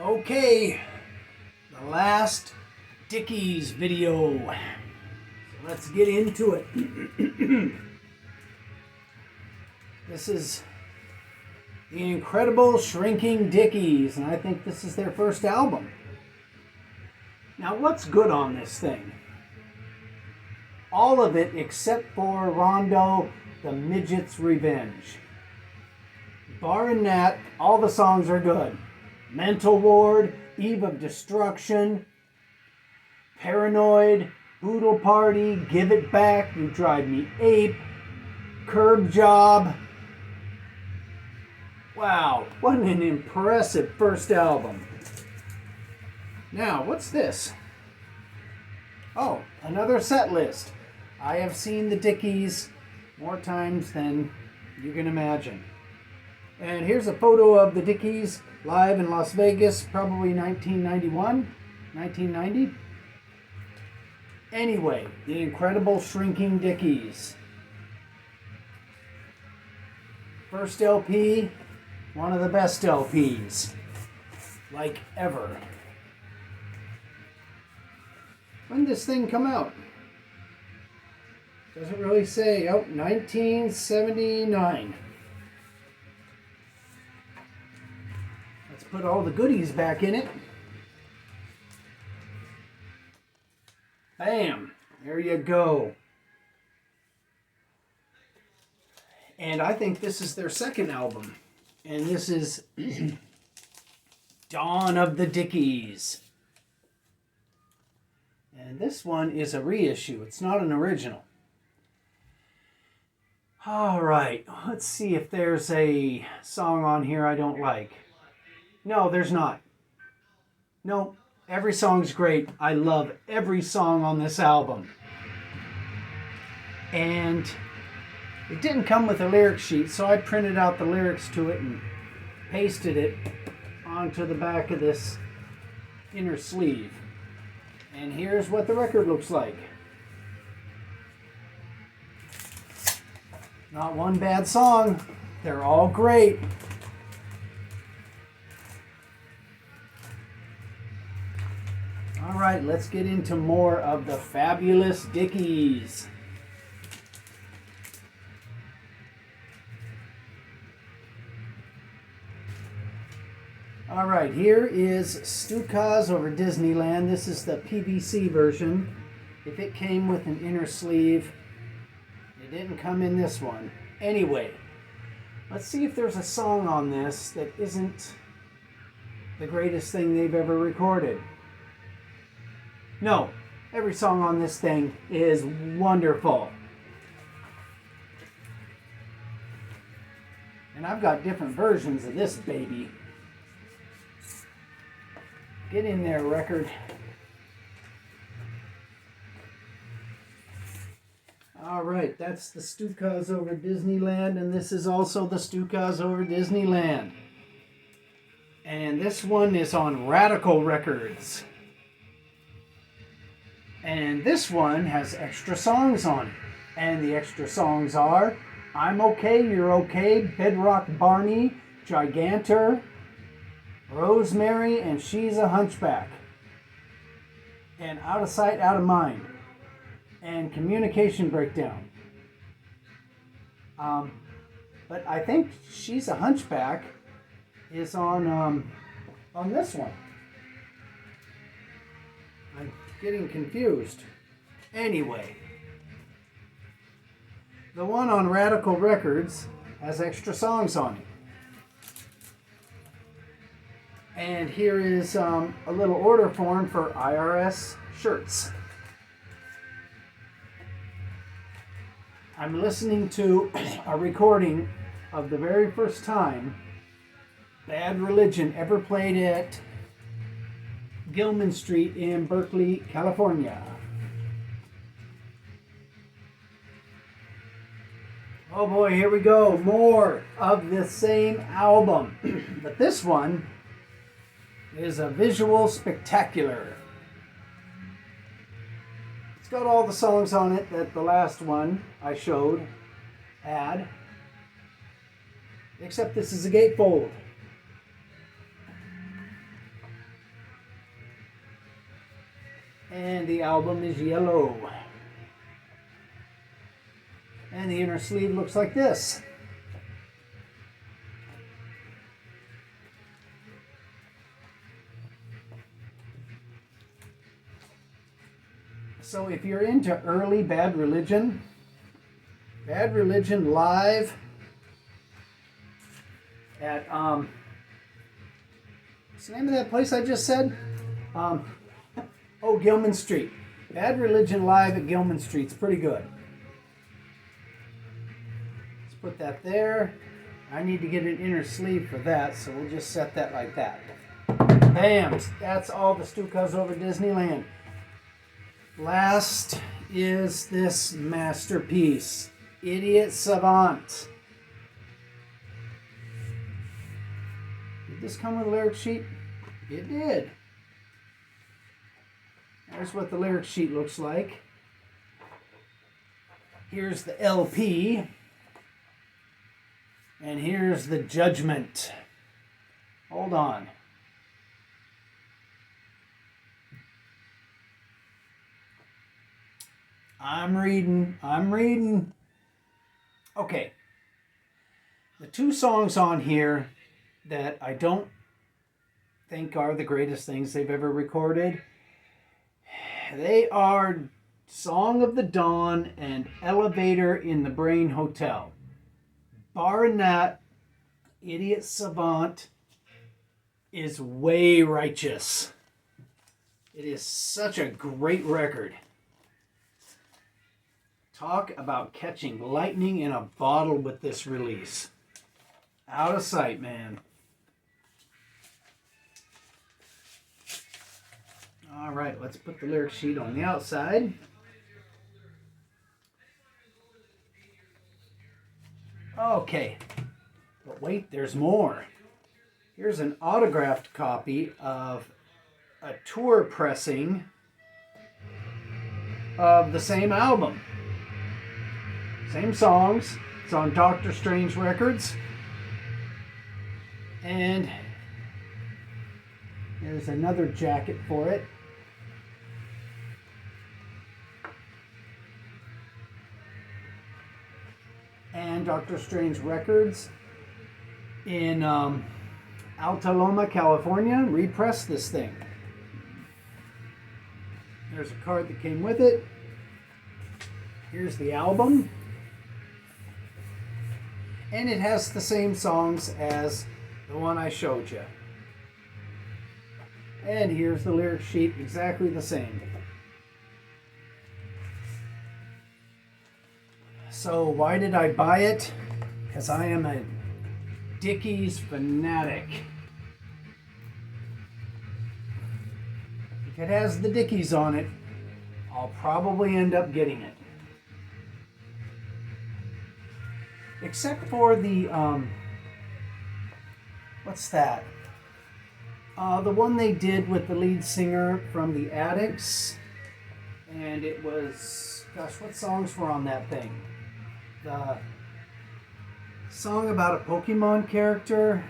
Okay, the last Dickies video. So let's get into it. This is the incredible Shrinking Dickies, and I think this is their first album. Now, what's good on this thing? All of it except for Rondo, the Midget's Revenge. Barring that, all the songs are good. Mental Ward, Eve of Destruction, Paranoid, Boodle Party, Give It Back, You Drive Me Ape, Curb Job. Wow, what an impressive first album. Now, what's this? Oh, another set list. I have seen the Dickies more times than you can imagine. And here's a photo of the Dickies live in Las Vegas, probably 1991, 1990. Anyway, the incredible Shrinking Dickies. First LP, one of the best LPs, like ever. When did this thing come out? Doesn't really say. Oh, 1979. Let's put all the goodies back in it. Bam! There you go. And I think this is their second album. And this is Dawn of the Dickies. And this one is a reissue. It's not an original. All right, let's see if there's a song on here I don't like. No, there's not. No, every song's great. I love every song on this album. And it didn't come with a lyric sheet, so I printed out the lyrics to it and pasted it onto the back of this inner sleeve. And here's what the record looks like. Not one bad song. They're all great. All right, let's get into more of the fabulous Dickies. All right, here is Stukas over Disneyland. This is the PVC version. If it came with an inner sleeve, it didn't come in this one. Anyway, let's see if there's a song on this that isn't the greatest thing they've ever recorded. No, every song on this thing is wonderful. And I've got different versions of this baby. Get in there, record. All right, that's the Stukas over Disneyland, and this is also the Stukas over Disneyland. And this one is on Radical Records. And this one has extra songs on it. And the extra songs are I'm Okay, You're Okay, Bedrock Barney, Gigantor, Rosemary, and She's a Hunchback, and Out of Sight, Out of Mind, and Communication Breakdown. But I think She's a Hunchback is on this one. I'm getting confused. Anyway, the one on Radical Records has extra songs on it. And here is a little order form for IRS shirts. I'm listening to a recording of the very first time Bad Religion ever played at Gilman Street in Berkeley, California. Oh boy, here we go. More of the same album. But this one is a visual spectacular. It's got all the songs on it that the last one I showed had, except this is a gatefold. And the album is yellow. And the inner sleeve looks like this. So if you're into early Bad Religion live at, what's the name of that place I just said? Gilman Street. Bad Religion live at Gilman Street's pretty good. Let's put that there. I need to get an inner sleeve for that, so we'll just set that like that. Bam! That's all the Stukas over Disneyland. Last is this masterpiece, Idiot Savant. Did this come with a lyric sheet? It did. There's what the lyric sheet looks like. Here's the LP. And here's the Judgment. Hold on. I'm reading. Okay. The two songs on here that I don't think are the greatest things they've ever recorded, they are Song of the Dawn and Elevator in the Brain Hotel. Barring that, Idiot Savant is way righteous. It is such a great record. Talk about catching lightning in a bottle with this release. Out of sight, man. All right, let's put the lyric sheet on the outside. Okay, but wait, there's more. Here's an autographed copy of a tour pressing of the same album. Same songs. It's on Dr. Strange Records. And there's another jacket for it. And Dr. Strange Records in Alta Loma, California, repressed this thing. There's a card that came with it. Here's the album. And it has the same songs as the one I showed you. And here's the lyric sheet, exactly the same. So why did I buy it? Because I am a Dickies fanatic. If it has the Dickies on it, I'll probably end up getting it. Except for the, what's that? The one they did with the lead singer from the Addicts. And it was, gosh, what songs were on that thing? The song about a Pokemon character.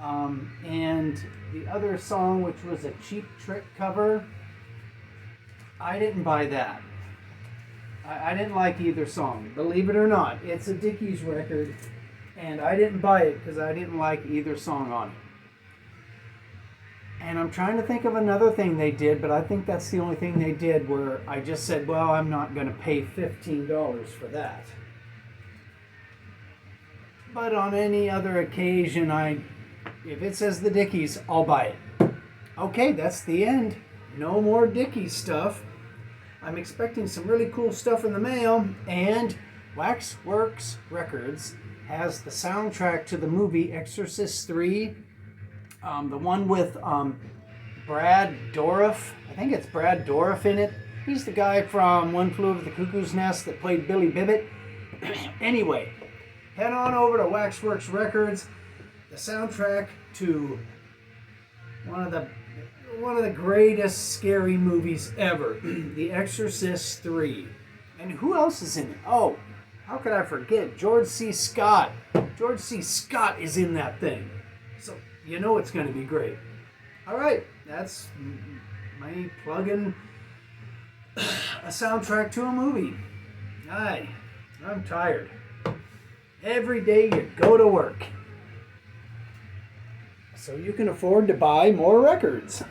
And the other song, which was a Cheap Trick cover. I didn't buy that. I didn't like either song. Believe it or not, it's a Dickies record, and I didn't buy it because I didn't like either song on it. And I'm trying to think of another thing they did, but I think that's the only thing they did where I just said, well, I'm not going to pay $15 for that. But on any other occasion, if it says the Dickies, I'll buy it. Okay, that's the end. No more Dickies stuff. I'm expecting some really cool stuff in the mail, and Waxworks Records has the soundtrack to the movie Exorcist 3. The one with Brad Dourif. I think it's Brad Dourif in it. He's the guy from One Flew Over the Cuckoo's Nest that played Billy Bibbit. Anyway, head on over to Waxworks Records. The soundtrack to one of the greatest scary movies ever, The Exorcist 3. And who else is in it? Oh, how could I forget? George C. Scott. George C. Scott is in that thing. So, you know it's going to be great. All right, that's me plug in a soundtrack to a movie. I'm tired. Every day you go to work, so you can afford to buy more records.